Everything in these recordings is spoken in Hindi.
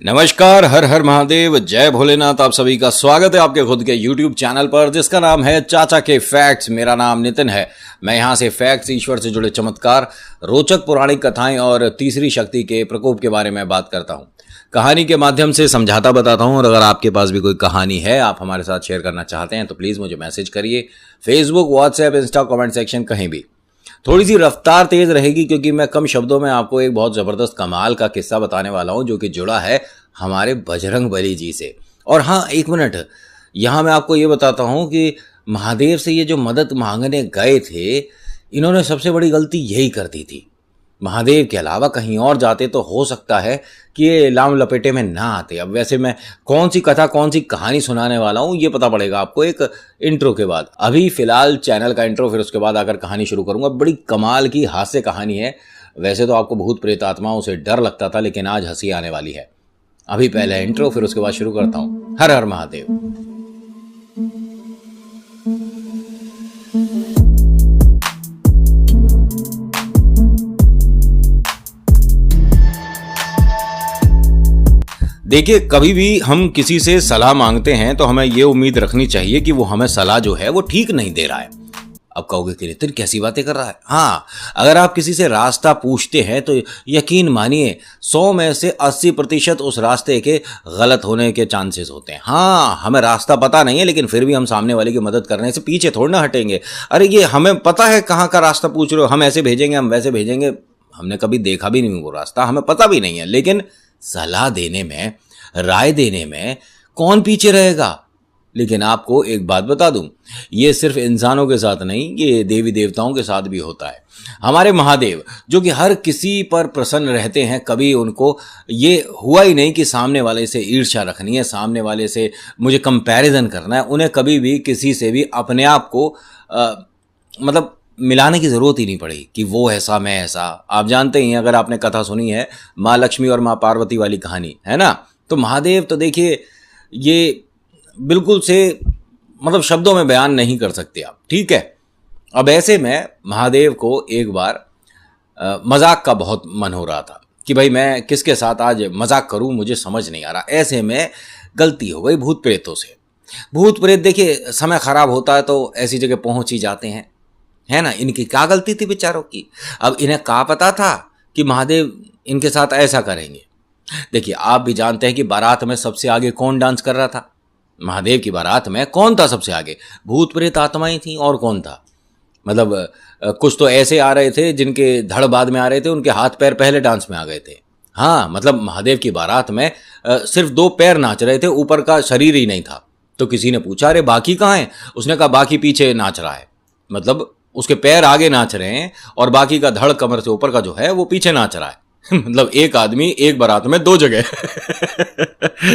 नमस्कार, हर हर महादेव, जय भोलेनाथ। आप सभी का स्वागत है आपके खुद के YouTube चैनल पर जिसका नाम है चाचा के फैक्ट्स। मेरा नाम नितिन है। मैं यहाँ से फैक्ट्स, ईश्वर से जुड़े चमत्कार, रोचक पौराणिक कथाएं और तीसरी शक्ति के प्रकोप के बारे में बात करता हूँ। कहानी के माध्यम से समझाता बताता हूँ। और अगर आपके पास भी कोई कहानी है, आप हमारे साथ शेयर करना चाहते हैं तो प्लीज़ मुझे मैसेज करिए। Facebook, WhatsApp, Insta, comment section, कहीं भी। थोड़ी सी रफ्तार तेज रहेगी क्योंकि मैं कम शब्दों में आपको एक बहुत ज़बरदस्त कमाल का किस्सा बताने वाला हूं जो कि जुड़ा है हमारे बजरंग बली जी से। और हाँ, एक मिनट, यहाँ मैं आपको ये बताता हूं कि महादेव से ये जो मदद मांगने गए थे, इन्होंने सबसे बड़ी गलती यही कर दी थी। महादेव के अलावा कहीं और जाते तो हो सकता है कि ये लाम लपेटे में ना आते। अब वैसे मैं कौन सी कथा, कौन सी कहानी सुनाने वाला हूँ ये पता पड़ेगा आपको एक इंट्रो के बाद। अभी फिलहाल चैनल का इंट्रो, फिर उसके बाद आकर कहानी शुरू करूंगा। बड़ी कमाल की हास्य कहानी है। वैसे तो आपको भूत प्रेत आत्माओं से डर लगता था, लेकिन आज हंसी आने वाली है। अभी पहले इंट्रो, फिर उसके बाद शुरू करता हूँ। हर हर महादेव। देखिए, कभी भी हम किसी से सलाह मांगते हैं तो हमें ये उम्मीद रखनी चाहिए कि वो हमें सलाह जो है वो ठीक नहीं दे रहा है। अब कहोगे कि नितिन कैसी बातें कर रहा है। हाँ, अगर आप किसी से रास्ता पूछते हैं तो यकीन मानिए 100 में से 80% उस रास्ते के गलत होने के चांसेस होते हैं। हाँ, हमें रास्ता पता नहीं है, लेकिन फिर भी हम सामने वाले की मदद करने से पीछे थोड़ी ना हटेंगे। अरे ये हमें पता है कहाँ का रास्ता पूछ रहे हो, हम ऐसे भेजेंगे, हम वैसे भेजेंगे। हमने कभी देखा भी नहीं वो रास्ता, हमें पता भी नहीं है। लेकिन सलाह देने में, राय देने में कौन पीछे रहेगा। लेकिन आपको एक बात बता दूं, ये सिर्फ इंसानों के साथ नहीं, ये देवी देवताओं के साथ भी होता है। हमारे महादेव जो कि हर किसी पर प्रसन्न रहते हैं, कभी उनको ये हुआ ही नहीं कि सामने वाले से ईर्ष्या रखनी है, सामने वाले से मुझे कंपैरिजन करना है। उन्हें कभी भी किसी से भी अपने आप को मतलब मिलाने की ज़रूरत ही नहीं पड़ी कि वो ऐसा मैं ऐसा। आप जानते ही हैं, अगर आपने कथा सुनी है माँ लक्ष्मी और माँ पार्वती वाली कहानी, है ना, तो महादेव तो देखिए ये बिल्कुल से मतलब शब्दों में बयान नहीं कर सकते आप, ठीक है। अब ऐसे में महादेव को एक बार मजाक का बहुत मन हो रहा था कि भाई मैं किसके साथ आज मजाक करूं, मुझे समझ नहीं आ रहा। ऐसे में गलती हो गई भूत प्रेतों से। भूत प्रेत देखिए, समय खराब होता है तो ऐसी जगह पहुंच ही जाते हैं, है ना। इनकी क्या गलती थी बेचारों की। अब इन्हें क्या पता था कि महादेव इनके साथ ऐसा करेंगे। देखिए, आप भी जानते हैं कि बारात में सबसे आगे कौन डांस कर रहा था। महादेव की बारात में कौन था सबसे आगे? भूत प्रेत आत्माएं थी। और कौन था? मतलब कुछ तो ऐसे आ रहे थे जिनके धड़ बाद में आ रहे थे, उनके हाथ पैर पहले डांस में आ गए थे। हाँ, मतलब महादेव की बारात में सिर्फ 2 पैर नाच रहे थे, ऊपर का शरीर ही नहीं था। तो किसी ने पूछा, अरे बाकी कहाँ है? उसने कहा बाकी पीछे नाच रहा है। मतलब उसके पैर आगे नाच रहे हैं और बाकी का धड़ कमर से ऊपर का जो है वो पीछे नाच रहा है। मतलब एक आदमी एक बारात में 2 जगह।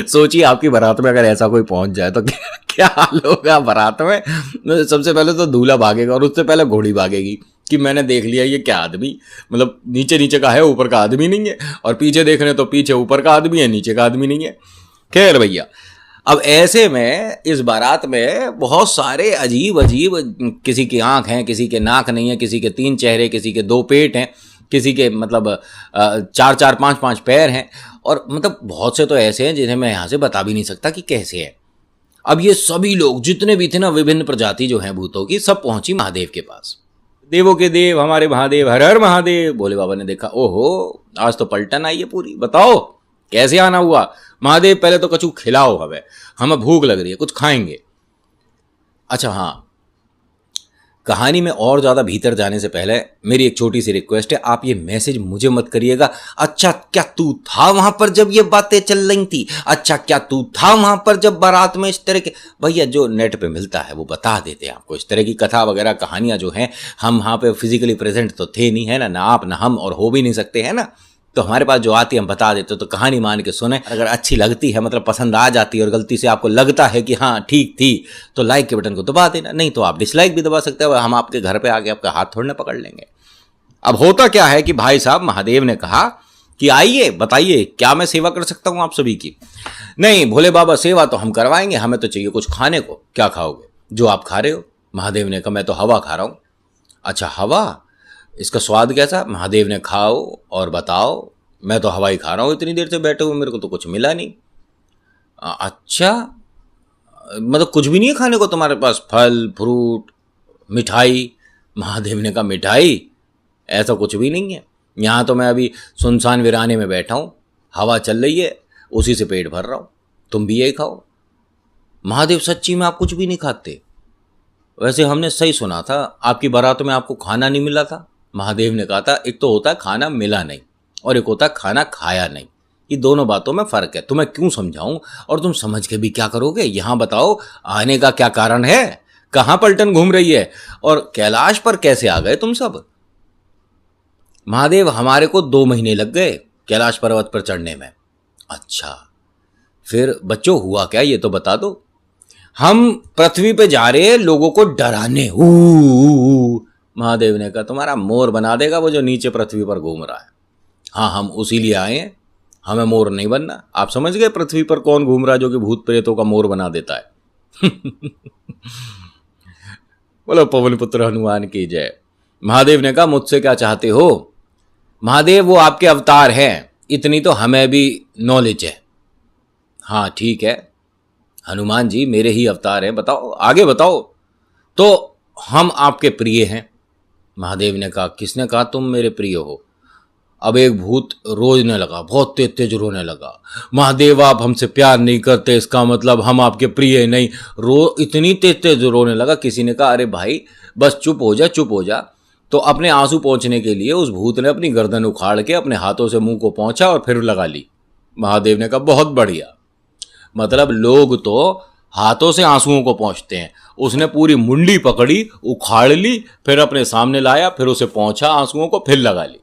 सोचिए आपकी बारात में अगर ऐसा कोई पहुंच जाए तो क्या हाल होगा बारात में। सबसे पहले तो दूल्हा भागेगा और उससे पहले घोड़ी भागेगी कि मैंने देख लिया ये क्या आदमी, मतलब नीचे नीचे का है, ऊपर का आदमी नहीं है। और पीछे देख रहे तो पीछे ऊपर का आदमी है, नीचे का आदमी नहीं है। खैर भैया, अब ऐसे में इस बारात में बहुत सारे अजीब अजीब, किसी की आंख है, किसी के नाक नहीं है, किसी के 3 चेहरे, किसी के 2 पेट हैं, किसी के मतलब 4-4, 5-5 पैर हैं। और मतलब बहुत से तो ऐसे हैं जिन्हें मैं यहाँ से बता भी नहीं सकता कि कैसे हैं। अब ये सभी लोग जितने भी थे ना, विभिन्न प्रजाति जो हैं भूतों की, सब पहुंची महादेव के पास। देवों के देव हमारे महादेव, हर हर महादेव। भोले बाबा ने देखा, ओहो आज तो पलटन आई है पूरी। बताओ कैसे आना हुआ? महादेव पहले तो कछु खिलाओ, हमें भूख लग रही है, कुछ खाएंगे। अच्छा हाँ, कहानी में और ज़्यादा भीतर जाने से पहले मेरी एक छोटी सी रिक्वेस्ट है, आप ये मैसेज मुझे मत करिएगा, अच्छा क्या तू था वहां पर जब ये बातें चल रही थी? अच्छा क्या तू था वहां पर जब बारात में इस तरह के? भैया जो नेट पे मिलता है वो बता देते हैं आपको। इस तरह की कथा वगैरह कहानियां जो हैं, हम वहां पे फिजिकली प्रेजेंट तो थे नहीं, है ना आप ना हम, और हो भी नहीं सकते, है ना। तो हमारे पास जो आती है हम बता देते, तो कहानी मान के सुने। अगर अच्छी लगती है, मतलब पसंद आ जाती है और गलती से आपको लगता है कि हाँ ठीक थी, तो लाइक के बटन को दबा देना, नहीं तो आप डिसलाइक भी दबा सकते हो। हम आपके घर पे आके आपका हाथ थोड़े ना पकड़ लेंगे। अब होता क्या है कि भाई साहब महादेव ने कहा कि आइए बताइए क्या मैं सेवा कर सकता हूं आप सभी की। नहीं भोले बाबा, सेवा तो हम करवाएंगे, हमें तो चाहिए कुछ खाने को। क्या खाओगे? जो आप खा रहे हो। महादेव ने कहा मैं तो हवा खा रहा हूं। अच्छा हवा, इसका स्वाद कैसा? महादेव ने खाओ और बताओ। मैं तो हवाई खा रहा हूं इतनी देर से बैठे हुए, मेरे को तो कुछ मिला नहीं। अच्छा, मतलब कुछ भी नहीं है खाने को तुम्हारे पास? फल फ्रूट मिठाई? महादेव ने कहा मिठाई ऐसा कुछ भी नहीं है, यहाँ तो मैं अभी सुनसान वीराने में बैठा हूँ, हवा चल रही है, उसी से पेट भर रहा हूँ, तुम भी यही खाओ। महादेव सच्ची में आप कुछ भी नहीं खाते? वैसे हमने सही सुना था, आपकी बारात में आपको खाना नहीं मिला था। महादेव ने कहा था एक तो होता है खाना मिला नहीं और एक होता है खाना खाया नहीं, ये दोनों बातों में फर्क है। तुम्हें क्यों समझाऊं, और तुम समझ के भी क्या करोगे? यहां बताओ आने का क्या कारण है, कहां पलटन घूम रही है, और कैलाश पर कैसे आ गए तुम सब? महादेव हमारे को 2 महीने लग गए कैलाश पर्वत पर चढ़ने में। अच्छा, फिर बच्चों हुआ क्या ये तो बता दो। हम पृथ्वी पे जा रहे हैं लोगों को डराने। महादेव ने कहा तुम्हारा मोर बना देगा वो जो नीचे पृथ्वी पर घूम रहा है। हाँ, हम उसी लिए आए हैं, हमें मोर नहीं बनना। आप समझ गए पृथ्वी पर कौन घूम रहा है जो कि भूत प्रेतों का मोर बना देता है? बोलो पवन पुत्र हनुमान की जय। महादेव ने कहा मुझसे क्या चाहते हो? महादेव वो आपके अवतार हैं, इतनी तो हमें भी नॉलेज है। हाँ ठीक है हनुमान जी मेरे ही अवतार हैं, बताओ आगे बताओ। तो हम आपके प्रिय हैं। महादेव ने कहा किसने कहा तुम मेरे प्रिय हो? अब एक भूत रोने लगा, बहुत तेज तेज रोने लगा। महादेव आप हमसे प्यार नहीं करते, इसका मतलब हम आपके प्रिय नहीं। इतनी तेज तेज रोने लगा। किसी ने कहा अरे भाई बस चुप हो जा चुप हो जा। तो अपने आंसू पोंछने के लिए उस भूत ने अपनी गर्दन उखाड़ के अपने हाथों से मुंह को पोंछा और फिर लगा ली। महादेव ने कहा बहुत बढ़िया, मतलब लोग तो हाथों से आंसुओं को पोंछते हैं, उसने पूरी मुंडी पकड़ी, उखाड़ ली, फिर अपने सामने लाया, फिर उसे पोंछा आंसुओं को, फिर लगा ली।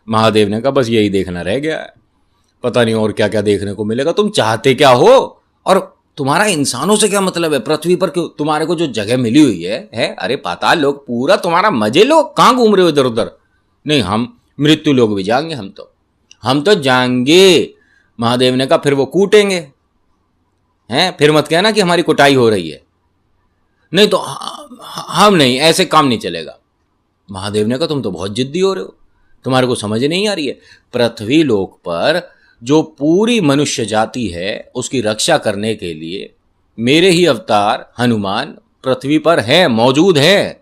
महादेव ने कहा बस यही देखना रह गया है, पता नहीं और क्या क्या देखने को मिलेगा। तुम चाहते क्या हो, और तुम्हारा इंसानों से क्या मतलब है? पृथ्वी पर क्यों तुम्हारे को जो जगह मिली हुई है? अरे पाताल लोग पूरा तुम्हारा मजे लो, कहां घूम रहे हो इधर उधर? नहीं हम मृत्यु लोग भी जाएंगे, हम तो जाएंगे। महादेव ने कहा फिर वो कूटेंगे हैं, फिर मत कहना कि हमारी कुटाई हो रही है। नहीं तो हम नहीं, ऐसे काम नहीं चलेगा। महादेव ने कहा तुम तो बहुत जिद्दी हो रहे हो, तुम्हारे को समझ नहीं आ रही है। पृथ्वी लोक पर जो पूरी मनुष्य जाति है उसकी रक्षा करने के लिए मेरे ही अवतार हनुमान पृथ्वी पर हैं, मौजूद हैं।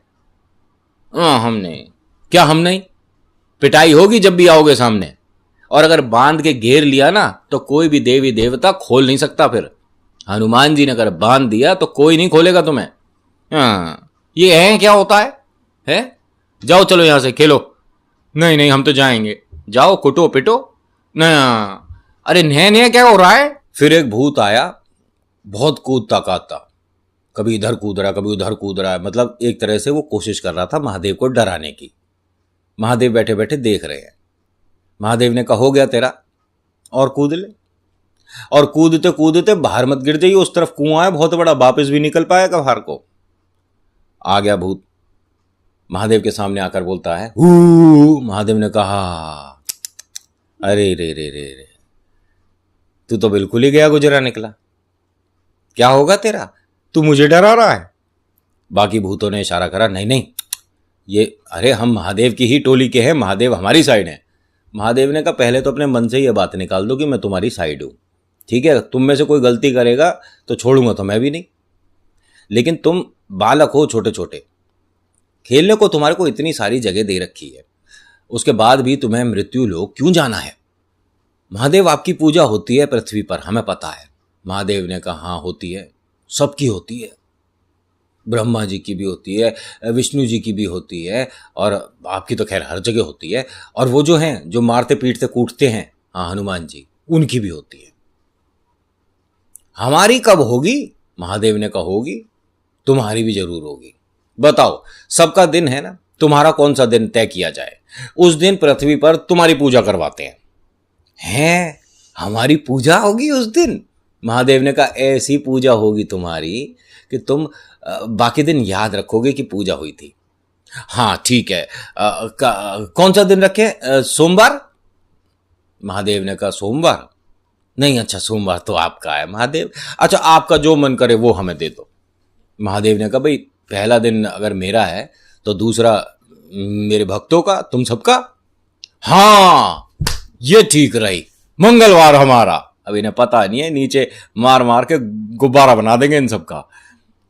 हमने क्या, हम नहीं? पिटाई होगी जब भी आओगे सामने, और अगर बांध के घेर लिया ना तो कोई भी देवी देवता खोल नहीं सकता। फिर हनुमान जी ने अगर बांध दिया तो कोई नहीं खोलेगा तुम्हें। ये है क्या होता है? जाओ चलो यहां से खेलो। नहीं नहीं हम तो जाएंगे। जाओ कुटो पिटो। नहीं, अरे नया क्या हो रहा है? फिर एक भूत आया, बहुत कूदता काटता, कभी इधर कूद रहा कभी उधर कूद रहा है, मतलब एक तरह से वो कोशिश कर रहा था महादेव को डराने की। महादेव बैठे बैठे देख रहे हैं। महादेव ने कहा हो गया तेरा, और कूद ले। और कूदते कूदते बाहर मत गिर जाइए, उस तरफ कुआं है बहुत बड़ा, वापस भी निकल पाएगा बाहर को। आ गया भूत, महादेव के सामने आकर बोलता है महादेव ने कहा अरे रे रे रे रे, तू तो बिल्कुल ही गया गुजरा निकला, क्या होगा तेरा, तू मुझे डरा रहा है। बाकी भूतों ने इशारा करा नहीं नहीं ये, अरे हम महादेव की ही टोली के हैं, महादेव हमारी साइड है। महादेव ने कहा पहले तो अपने मन से ये बात निकाल दो कि मैं तुम्हारी साइड हूं, ठीक है? तुम में से कोई गलती करेगा तो छोड़ूंगा तो मैं भी नहीं, लेकिन तुम बालक हो छोटे छोटे, खेलने को तुम्हारे को इतनी सारी जगह दे रखी है, उसके बाद भी तुम्हें मृत्यु लोक क्यों जाना है? महादेव आपकी पूजा होती है पृथ्वी पर, हमें पता है। महादेव ने कहा हाँ होती है, सबकी होती है, ब्रह्मा जी की भी होती है, विष्णु जी की भी होती है, और आपकी तो खैर हर जगह होती है। और वो जो हैं जो मारते पीटते कूटते हैं, हाँ हनुमान जी, उनकी भी होती है। हमारी कब होगी? महादेव ने कहा होगी, तुम्हारी भी जरूर होगी। बताओ सबका दिन है ना, तुम्हारा कौन सा दिन तय किया जाए, उस दिन पृथ्वी पर तुम्हारी पूजा करवाते हैं। हमारी पूजा होगी उस दिन? महादेव ने कहा ऐसी पूजा होगी तुम्हारी कि तुम बाकी दिन याद रखोगे कि पूजा हुई थी। हाँ ठीक है, कौन सा दिन रखे? सोमवार? महादेव ने कहा सोमवार नहीं, अच्छा सोमवार तो आपका है महादेव, अच्छा आपका जो मन करे वो हमें दे दो। महादेव ने कहा भाई पहला दिन अगर मेरा है तो दूसरा मेरे भक्तों का, तुम सबका। हाँ ये ठीक रही, मंगलवार हमारा। अब इन्हें पता नहीं है, नीचे मार मार के गुब्बारा बना देंगे इन सबका।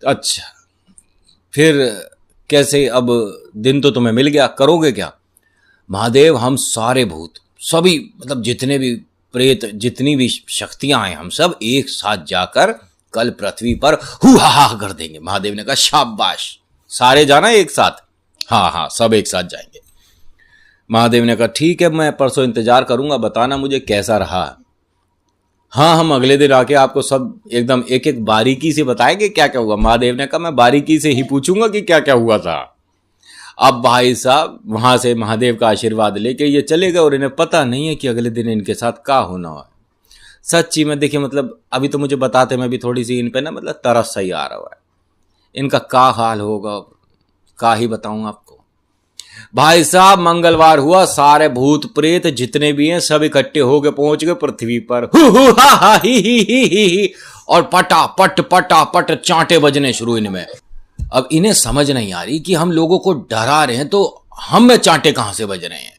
अच्छा, फिर कैसे? अब दिन तो तुम्हें मिल गया, करोगे क्या? महादेव, हम सारे भूत, सभी मतलब जितने भी प्रेत, जितनी भी शक्तियां हैं, हम सब एक साथ जाकर कल पृथ्वी पर हु हा हा कर देंगे। महादेव ने कहा शाबाश, सारे जाना एक साथ? हाँ हाँ, सब एक साथ जाएंगे। महादेव ने कहा ठीक है, मैं परसों इंतजार करूंगा, बताना मुझे कैसा रहा। हाँ, हम अगले दिन आके आपको सब एकदम एक एक बारीकी से बताएंगे क्या क्या हुआ। महादेव ने कहा मैं बारीकी से ही पूछूंगा कि क्या क्या हुआ था। अब भाई साहब वहां से महादेव का आशीर्वाद लेके ये चले गए और इन्हें पता नहीं है कि अगले दिन इनके साथ क्या होना है। सच्ची में देखिए, मतलब अभी तो मुझे बताते मैं भी थोड़ी सी इन पे ना मतलब तरस सही आ रहा है। इनका क्या हाल होगा, क्या ही बताऊं आपको। भाई साहब मंगलवार हुआ, सारे भूत प्रेत जितने भी हैं सब इकट्ठे होके पहुंच गए पृथ्वी पर। हु हु हा हा ही और पटा पट चांटे बजने शुरू इनमें। अब इन्हें समझ नहीं आ रही कि हम लोगों को डरा रहे हैं तो हम में चांटे कहां से बज रहे हैं।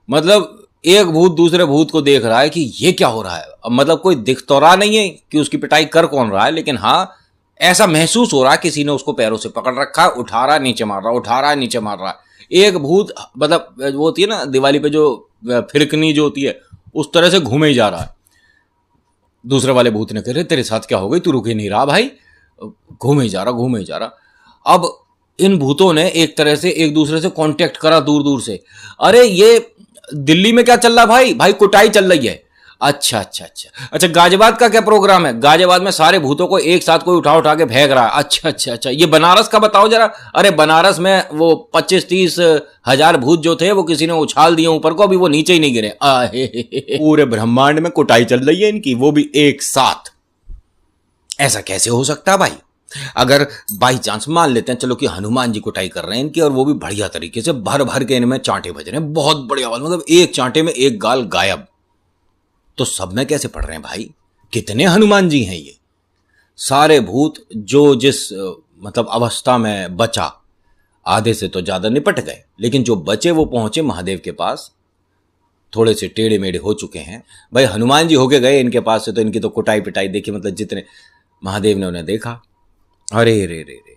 मतलब एक भूत दूसरे भूत को देख रहा है कि ये क्या हो रहा है। अब मतलब कोई दिख तो रहा नहीं है कि उसकी पिटाई कर कौन रहा है, लेकिन हाँ ऐसा महसूस हो रहा है किसी ने उसको पैरों से पकड़ रखा है, उठा रहा नीचे मार रहा, उठा रहा नीचे मार रहा। एक भूत मतलब वो होती है ना दिवाली पे जो फिरकनी जो होती है, उस तरह से घूमे ही जा रहा है। दूसरे वाले भूत ने कह रहे तेरे साथ क्या हो गई, तू रुके नहीं रहा भाई, घूमे ही जा रहा घूमे ही जा रहा। अब इन भूतों ने एक तरह से एक दूसरे से कांटेक्ट करा दूर दूर से। अरे ये दिल्ली में क्या चल रहा भाई? भाई कुटाई चल रही है। अच्छा, गाजियाबाद का क्या प्रोग्राम है? गाजियाबाद में सारे भूतों को एक साथ कोई उठा उठा के फेंक रहा है। अच्छा, ये बनारस का बताओ जरा। अरे बनारस में वो 25-30 हजार भूत जो थे वो किसी ने उछाल दिए ऊपर को, अभी वो नीचे ही नहीं गिरे। पूरे ब्रह्मांड में कुटाई चल रही है इनकी, वो भी एक साथ। ऐसा कैसे हो सकता है भाई? अगर बाई चांस मान लेते हैं चलो कि हनुमान जी कुटाई कर रहे हैं इनकी, और वो भी बढ़िया तरीके से भर भर के इनमें चांटे बज रहे हैं, बहुत बढ़िया बात, मतलब एक चांटे में एक गाल गायब, तो सब में कैसे पड़ रहे हैं भाई? कितने हनुमान जी हैं ये? सारे भूत जो जिस मतलब अवस्था में बचा, आधे से तो ज्यादा निपट गए, लेकिन जो बचे वो पहुंचे महादेव के पास, थोड़े से टेढ़े मेढ़े हो चुके हैं। भाई हनुमान जी होके गए इनके पास से, तो इनकी तो कुटाई पिटाई देखी, मतलब जितने महादेव ने उन्हें देखा, अरे रे रे रे,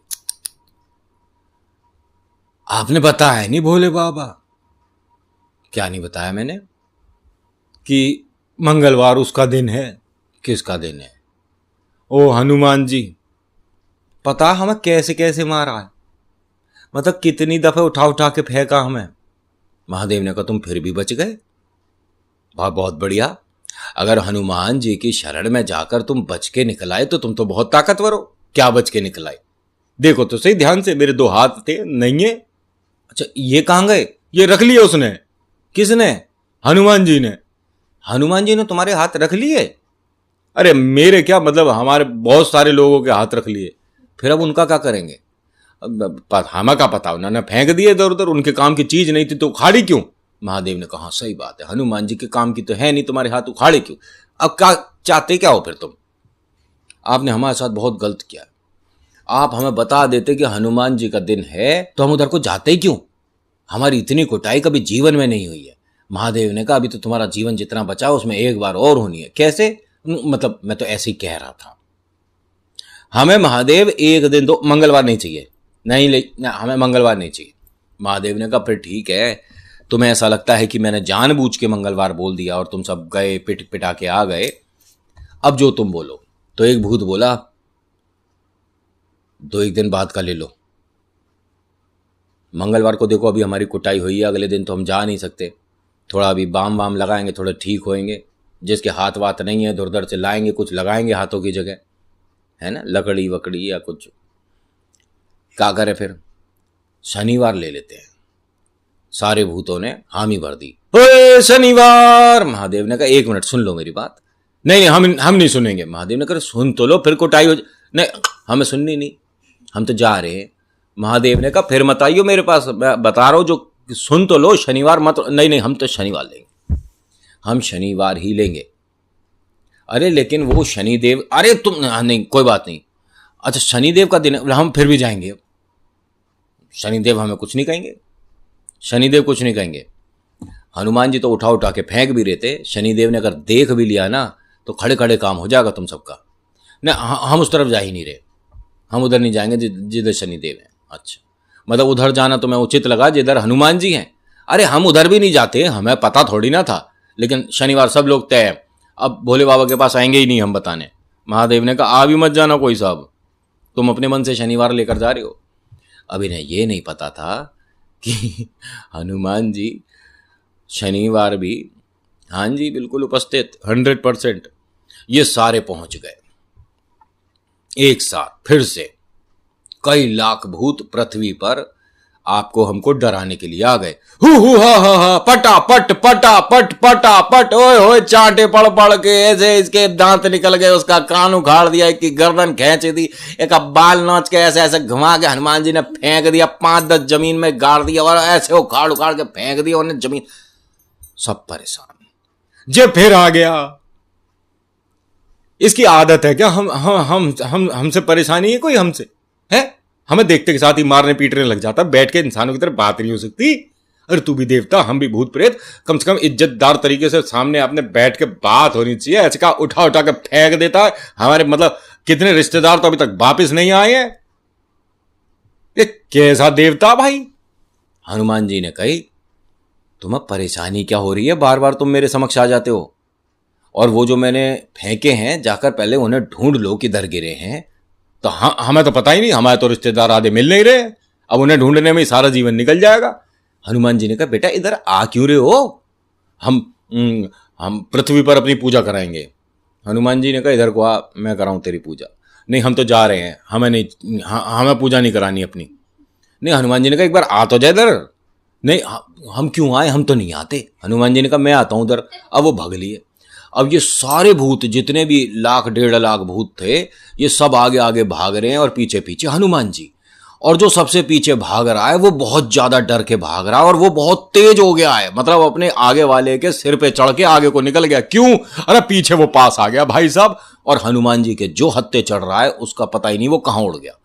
आपने बताया नहीं भोले बाबा? क्या नहीं बताया मैंने? कि मंगलवार उसका दिन है। किसका दिन है? ओ हनुमान जी, पता हमें कैसे कैसे मारा है, मतलब कितनी दफे उठा उठा के फेंका हमें। महादेव ने कहा तुम फिर भी बच गए, बहुत बहुत बढ़िया। अगर हनुमान जी की शरण में जाकर तुम बच के निकल आए तो तुम तो बहुत ताकतवर हो। क्या बच के निकल आए? देखो तो सही ध्यान से, मेरे 2 हाथ थे, नहीं है? अच्छा ये कहां गए? ये रख लिए उसने। किसने? हनुमान जी ने। हनुमान जी ने तुम्हारे हाथ रख लिए? अरे मेरे क्या मतलब, हमारे बहुत सारे लोगों के हाथ रख लिए। फिर अब उनका क्या करेंगे? हमें क्या पता, उन्होंने फेंक दिए इधर उधर, उनके काम की चीज नहीं थी तो उखाड़ी क्यों? महादेव ने कहा सही बात है, हनुमान जी के काम की तो है नहीं, तुम्हारे हाथ उखाड़े क्यों? अब क्या चाहते क्या हो फिर तुम? आपने हमारे साथ बहुत गलत किया। आप हमें बता देते कि हनुमान जी का दिन है तो हम उधर को जाते ही क्यों? हमारी इतनी कुटाई कभी जीवन में नहीं हुई है। महादेव ने कहा अभी तो तुम्हारा जीवन जितना बचा उसमें एक बार और होनी है। कैसे? मतलब मैं तो ऐसे ही कह रहा था। हमें महादेव एक दिन तो मंगलवार नहीं चाहिए। नहीं, हमें मंगलवार नहीं चाहिए। महादेव ने कहा फिर ठीक है, तुम्हें ऐसा लगता है कि मैंने जानबूझ के मंगलवार बोल दिया और तुम सब गए पिट पिटा के आ गए, अब जो तुम बोलो। तो एक भूत बोला 2-1 दिन बाद का ले लो। मंगलवार को देखो अभी हमारी कुटाई हुई है, अगले दिन तो हम जा नहीं सकते, थोड़ा अभी बाम वाम लगाएंगे, थोड़े ठीक होएंगे। जिसके हाथ वात नहीं है उधर से लाएंगे, कुछ लगाएंगे हाथों की जगह, है ना, लकड़ी वकड़ी या कुछ। क्या करें फिर? शनिवार ले लेते हैं। सारे भूतों ने हामी भर दी। ओए शनिवार! महादेव ने कहा 1 मिनट सुन लो मेरी बात। नहीं हम नहीं सुनेंगे। महादेव ने कहा सुन तो लो, फिर कुटाई हो नहीं, हमें सुननी नहीं, हम तो जा रहे हैं। महादेव ने कहा फिर मत आइयो मेरे पास, मैं बता रहा हूं जो, सुन तो लो, शनिवार मत। नहीं हम तो शनिवार लेंगे, हम शनिवार ही लेंगे। अरे लेकिन वो शनिदेव, अरे तुम नहीं, कोई बात नहीं। अच्छा शनिदेव का दिन है, हम फिर भी जाएंगे। शनिदेव हमें कुछ नहीं कहेंगे, शनिदेव कुछ नहीं कहेंगे। हनुमान जी तो उठा उठा के फेंक भी रहे थे। शनिदेव ने अगर देख भी लिया ना तो खड़े खड़े काम हो जाएगा तुम सबका। ना हम उस तरफ जा ही नहीं रहे, हम उधर नहीं जाएंगे जिधर शनिदेव है। अच्छा, मतलब उधर जाना तुम्हें उचित लगा जिधर हनुमान जी हैं? अरे हम उधर भी नहीं जाते, हमें पता थोड़ी ना था, लेकिन शनिवार सब लोग तय है, अब भोले बाबा के पास आएंगे ही नहीं हम बताने। महादेव ने कहा आ भी मत जाना कोई साहब, तुम अपने मन से शनिवार लेकर जा रहे हो। अब इन्हें ये नहीं पता था कि हनुमान जी शनिवार भी, हाँ जी बिल्कुल उपस्थित 100%। ये सारे पहुंच गए एक साथ। फिर से कई लाख भूत पृथ्वी पर आपको हमको डराने के लिए आ गए। हु हा पटा पट पटा पट पटा पट, ओए होए चांटे पड़ पड़ के ऐसे इसके दांत निकल गए, उसका कान उखाड़ दिया, एक की गर्दन खींच दी, एक बाल नोच के ऐसे ऐसे घुमा के हनुमान जी ने फेंक दिया, 5-10 जमीन में गाड़ दिया और ऐसे उखाड़ उखाड़ के फेंक दिया उन्हें जमीन। सब परेशान। जे फिर आ गया, इसकी आदत है क्या? हम हमसे परेशानी है कोई? हमसे है, हमें देखते के साथ ही मारने पीटने लग जाता, बैठ के इंसानों की तरह बात नहीं हो सकती। अरे तू भी देवता, हम भी भूत प्रेत, कम से कम इज्जतदार तरीके से सामने आपने बैठ के बात होनी चाहिए। ऐसे का उठा उठा के फेंक देता है। हमारे मतलब कितने रिश्तेदार तो अभी तक वापिस नहीं आए हैं। ये कैसा देवता भाई? हनुमान जी ने कही तुम्हें परेशानी क्या हो रही है, बार बार तुम मेरे समक्ष आ जाते हो, और वो जो मैंने फेंके हैं जाकर पहले उन्हें ढूंढ लो किधर गिरे हैं। तो हमें तो पता ही नहीं, हमारे तो रिश्तेदार आधे मिल नहीं रहे, अब उन्हें ढूंढने में ही सारा जीवन निकल जाएगा। हनुमान जी ने कहा बेटा इधर आ क्यों रहे हो, हम पृथ्वी पर अपनी पूजा कराएंगे। हनुमान जी ने कहा इधर को आ, मैं कराऊं तेरी पूजा। नहीं हम तो जा रहे हैं, हमें नहीं, हमें पूजा नहीं करानी अपनी। नहीं, हनुमान जी ने कहा एक बार आ तो जाए इधर। नहीं हम क्यों आए, हम तो नहीं आते। हनुमान जी ने कहा मैं आता हूं उधर। अब वो भाग लिए। अब ये सारे भूत जितने भी 1,00,000-1,50,000 भूत थे, ये सब आगे आगे भाग रहे हैं और पीछे पीछे हनुमान जी। और जो सबसे पीछे भाग रहा है वो बहुत ज्यादा डर के भाग रहा है और वो बहुत तेज हो गया है, मतलब अपने आगे वाले के सिर पे चढ़ के आगे को निकल गया। क्यों? अरे पीछे वो पास आ गया भाई साहब, और हनुमान जी के जो हत्थे चढ़ रहा है उसका पता ही नहीं वो कहां उड़ गया।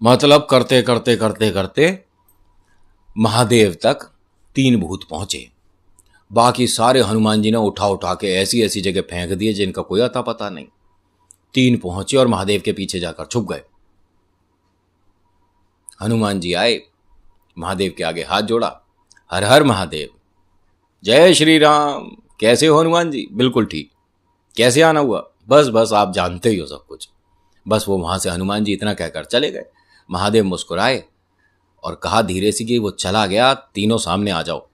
मतलब करते करते करते करते महादेव तक 3 भूत पहुंचे। बाकी सारे हनुमान जी ने उठा उठा के ऐसी ऐसी जगह फेंक दिए जिनका कोई अता पता नहीं। 3 पहुंचे और महादेव के पीछे जाकर छुप गए। हनुमान जी आए, महादेव के आगे हाथ जोड़ा, हर हर महादेव, जय श्री राम। कैसे हो हनुमान जी? बिल्कुल ठीक। कैसे आना हुआ? बस आप जानते ही हो सब कुछ। बस वो वहां से हनुमान जी इतना कहकर चले गए। महादेव मुस्कुराए और कहा धीरे से कि वो चला गया, तीनों सामने आ जाओ।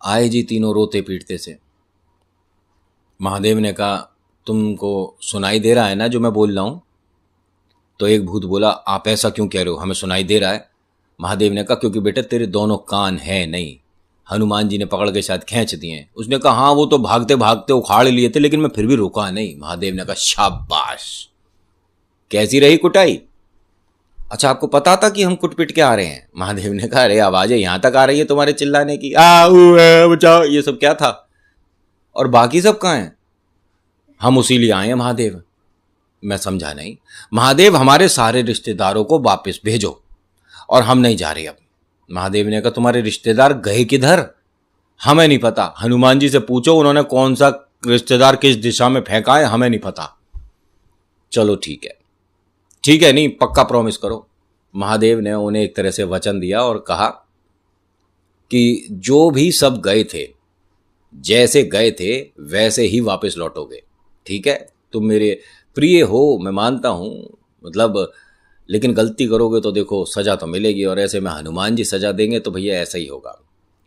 आए जी तीनों रोते पीटते से। महादेव ने कहा तुमको सुनाई दे रहा है ना जो मैं बोल रहा हूं? तो एक भूत बोला आप ऐसा क्यों कह रहे हो, हमें सुनाई दे रहा है। महादेव ने कहा क्योंकि बेटा तेरे दोनों कान हैं नहीं। हनुमान जी ने पकड़ के शायद खींच दिए। उसने कहा हाँ वो तो भागते भागते उखाड़ लिए थे लेकिन मैं फिर भी रुका नहीं। महादेव ने कहा शाबाश। कैसी रही कुटाई? अच्छा आपको पता था कि हम कुट पिट के आ रहे हैं? महादेव ने कहा अरे आवाजें यहां तक आ रही है तुम्हारे चिल्लाने की, बचाओ, ये सब क्या था? और बाकी सब कहां हैं? हम उसी लिए आए हैं महादेव। मैं समझा नहीं। महादेव हमारे सारे रिश्तेदारों को वापस भेजो और हम नहीं जा रहे अब। महादेव ने कहा तुम्हारे रिश्तेदार गए किधर? हमें नहीं पता, हनुमान जी से पूछो उन्होंने कौन सा रिश्तेदार किस दिशा में फेंका है, हमें नहीं पता। चलो ठीक है, ठीक है, नहीं पक्का प्रॉमिस करो। महादेव ने उन्हें एक तरह से वचन दिया और कहा कि जो भी सब गए थे, जैसे गए थे वैसे ही वापस लौटोगे, ठीक है? तुम मेरे प्रिय हो मैं मानता हूं, मतलब लेकिन गलती करोगे तो देखो सजा तो मिलेगी, और ऐसे में हनुमान जी सजा देंगे तो भैया ऐसा ही होगा,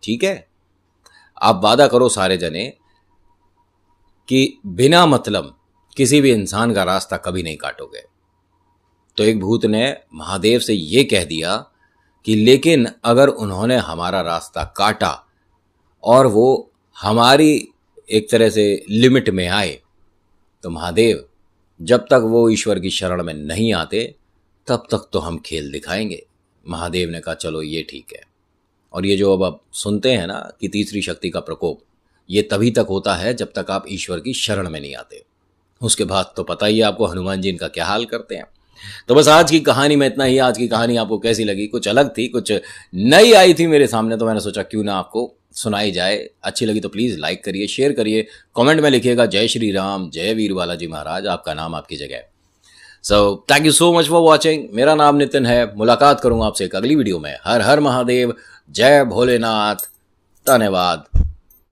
ठीक है? आप वादा करो सारे जने कि बिना मतलब किसी भी इंसान का रास्ता कभी नहीं काटोगे। तो एक भूत ने महादेव से ये कह दिया कि लेकिन अगर उन्होंने हमारा रास्ता काटा और वो हमारी एक तरह से लिमिट में आए तो महादेव जब तक वो ईश्वर की शरण में नहीं आते तब तक तो हम खेल दिखाएंगे। महादेव ने कहा चलो ये ठीक है। और ये जो अब आप सुनते हैं ना कि तीसरी शक्ति का प्रकोप, ये तभी तक होता है जब तक आप ईश्वर की शरण में नहीं आते। उसके बाद तो पता ही है आपको हनुमान जी इनका क्या हाल करते हैं। तो बस आज की कहानी में इतना ही। आज की कहानी आपको कैसी लगी? कुछ अलग थी, कुछ नई आई थी मेरे सामने, तो मैंने सोचा क्यों ना आपको सुनाई जाए। अच्छी लगी तो प्लीज़ लाइक करिए, शेयर करिए, कमेंट में लिखिएगा जय श्री राम, जय वीर बालाजी महाराज, आपका नाम आपकी जगह। So thank you so much for watching. मेरा नाम नितिन है। मुलाकात करूंगा आपसे एक अगली वीडियो में। हर हर महादेव, जय भोलेनाथ, धन्यवाद।